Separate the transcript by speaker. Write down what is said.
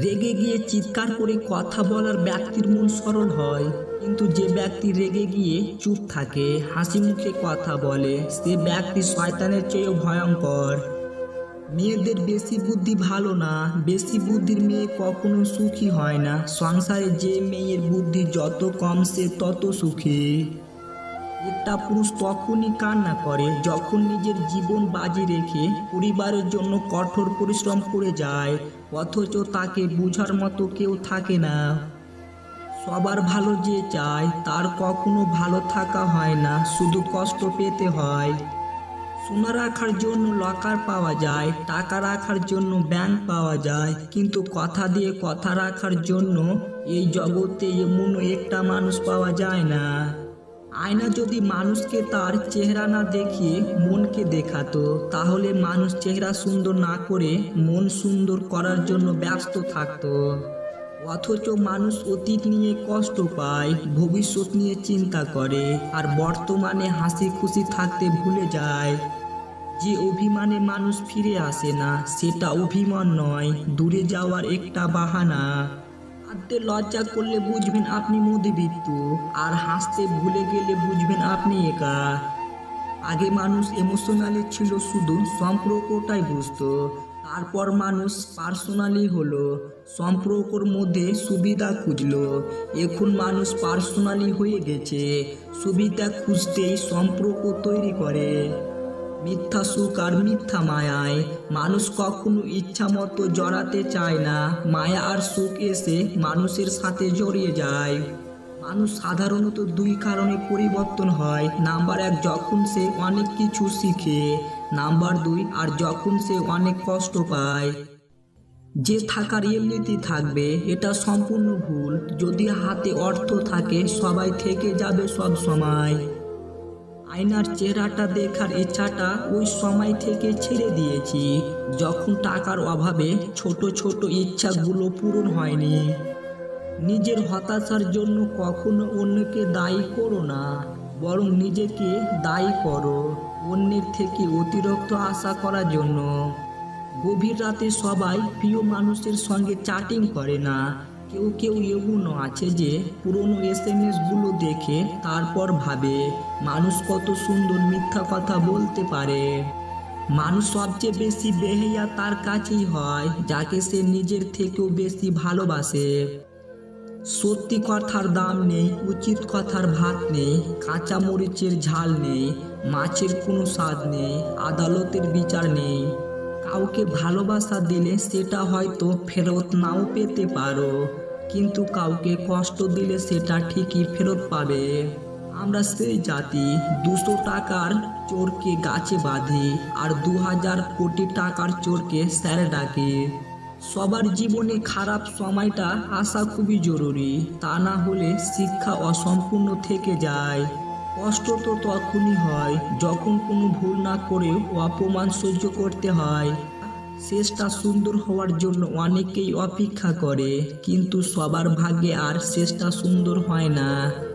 Speaker 1: রেগে গিয়ে চিৎকার করে কথা বলার ব্যক্তির মন সরল হয়, কিন্তু যে ব্যক্তি রেগে গিয়ে চুপ থাকে, হাসি মুখে কথা বলে, সে ব্যক্তি শয়তানের চেয়েও ভয়ঙ্কর। মেয়েদের বেশি বুদ্ধি ভালো না, বেশি বুদ্ধির মেয়ে কখনো সুখী হয় না। সংসারে যে মেয়ের বুদ্ধি যত কম সে তত সুখী। একটা পুরুষ তখনই কান্না করে যখন নিজের জীবন বাজি রেখে পরিবারের জন্য কঠোর পরিশ্রম করে যায়, অথচ তাকে বোঝার মতো কেউ থাকে না। সবার ভালো যে চায় তার কখনো ভালো থাকা হয় না, শুধু কষ্ট পেতে হয়। সোনা রাখার জন্য লকার পাওয়া যায়, টাকা রাখার জন্য ব্যাংক পাওয়া যায়, কিন্তু কথা দিয়ে কথা রাখার জন্য এই জগতে এমন একটা মানুষ পাওয়া যায় না। আয়না যদি মানুষকে তার চেহারা না দেখিয়ে মনকে দেখাতো, তাহলে মানুষ চেহারা সুন্দর না করে মন সুন্দর করার জন্য ব্যস্ত থাকতো। অথচ মানুষ অতীত নিয়ে কষ্ট পায়, ভবিষ্যৎ নিয়ে চিন্তা করে, আর বর্তমানে হাসি খুশি থাকতে ভুলে যায়। যে অভিমানে মানুষ ফিরে আসে না, সেটা অভিমান নয়, দূরে যাওয়ার একটা বাহানা। কাঁদতে লজ্জা করলে বুঝবেন আপনি মধ্যবিত্ত, আর হাসতে ভুলে গেলে বুঝবেন আপনি একা। আগে মানুষ ইমোশনালি ছিল, শুধু সম্পর্কটাই বুঝতো। তারপর মানুষ পার্সোনালি হলো, সম্পর্কর মধ্যে সুবিধা খুঁজলো। এখন মানুষ পার্সোনালি হয়ে গেছে, সুবিধা খুঁজতেই সম্পর্ক তৈরি করে। মিথ্যা সুখ আর মিথ্যা মায়ায় মানুষ কখনো ইচ্ছা মতো জড়াতে চায় না। মায়া আর সুখ এসে মানুষের সাথে জড়িয়ে যায়। মানুষ সাধারণত দুই কারণে পরিবর্তন হয়। নাম্বার 1, যখন সে অনেক কিছু শিখে। নাম্বার 2, আর যখন সে অনেক কষ্ট পায়। যে থাকার এমনিতে থাকবে, এটা সম্পূর্ণ ভুল। যদি হাতে অর্থ থাকে সবাই থেকে যাবে সব সময়। আয়নার চেহারাটা দেখার ইচ্ছাটা ওই সময় থেকে ছেড়ে দিয়েছি, যখন টাকার অভাবে ছোট ছোট ইচ্ছাগুলো পূরণ হয়নি। নিজের হতাশার জন্য কখনো অন্যকে দায়ী করো না, বরং নিজেকে দায়ী করো অন্যের থেকে অতিরিক্ত আশা করার জন্য। গভীর রাতে সবাই প্রিয় মানুষের সঙ্গে চ্যাটিং করে না। কেউ কেউ এমনও আছে যে পুরনো এসএমএস গুলো দেখে তারপর ভাবে মানুষ কত সুন্দর মিথ্যা কথা বলতে পারে। মানুষ সবচেয়ে বেশি বেহায়া তার কাছেই হয়, যাকে সে নিজের থেকেও বেশি ভালোবাসে। সত্যি কথার দাম নেই, উচিত কথার ভাত নেই, কাঁচা মরিচের ঝাল নেই, মাছের কোনো স্বাদ নেই, আদালতের বিচার নেই। কাউকে ভালোবাসা দিলে সেটা হয়তো ফেরত নাও পেতে পারো, কিন্তু কাউকে কষ্ট দিলে সেটা ঠিকই ফেরত পাবে। আমরা সেই জাতি 200 টাকার চোরকে গাছে বাঁধি, আর 2000 কোটি টাকার চোরকে স্যার ডাকি। সবার জীবনে খারাপ সময়টা আসা খুবই জরুরি, তা না হলে শিক্ষা অসম্পূর্ণ থেকে যায়। কষ্ট তো তখনই হয় যখন কোনো ভুল না করেও অপমান সহ্য করতে হয়। শেষটা সুন্দর হওয়ার জন্য অনেকেই অপেক্ষা করে, কিন্তু সবার ভাগ্যে আর শেষটা সুন্দর হয় না।